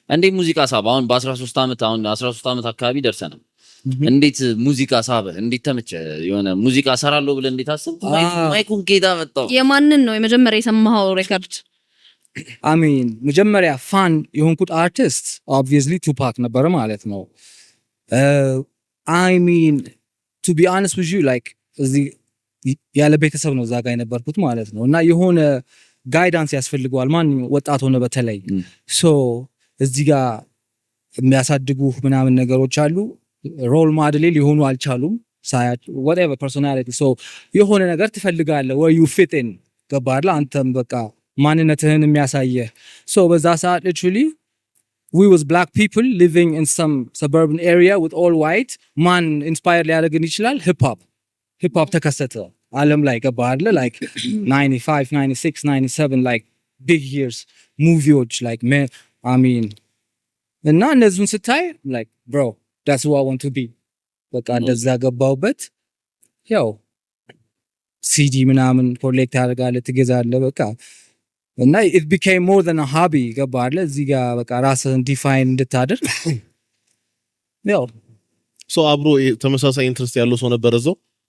እንዴት ሙዚቃ ሳበ? አሁን በ13 ዓመት አሁን 13 ዓመት አካባቢ ደርሰናል። እንዴት ሙዚቃ ሳበ? እንዴት ተመቸ? የሆነ ሙዚቃ ሰራለሁ ብለህ እንዴት አሰብክ? ማይኩን ጌታ መጣው። የማንን ነው የመጀመሪያ የሰማኸው ሬከርድ? አሚን መጀመሪያ ፋን የሆንኩት አርቲስት obviously ቱፓክ ነበር ማለት ነው። I mean to be honest with you like እዚህ ያለ ቤተሰብ ነው እዛ ጋር የነበርኩት ማለት ነው እና የሆነ ጋይዳንስ ያስፈልገዋል ማን ወጣት ሆነ በተለይ ሶ እዚህ ጋር የሚያሳድጉ ምናምን ነገሮች አሉ ሮል ሞዴል ሊሆኑ አልቻሉም ሳያት whatever personality so የሆነ ነገር ትፈልጋለህ where you fit in ገባህ አንተም በቃ ማንነትህን የሚያሳየ so በዛ ሰዓት literally we was black people living in some suburban area with all white man inspired ሊያደርግን ይችላል hip hop ተከሰተ ዓለም ላይ ገባህ like 95 96 97 like big years movies like man I mean እና እነዚህን ስታይ like bro that's who I want to be በቃ እንደዛ ገባውበት ያው ሲዲ ምናምን ኮሌክት አድርጋለህ ትገዛለህ በቃ እና it became more than a hobby ገባህ እዚህ ጋር በቃ ራስህን ዲፋይን እንድታደርግ ያው ሶ አብሮ ተመሳሳይ ኢንትረስት ያለው ሰው ነበር እዛው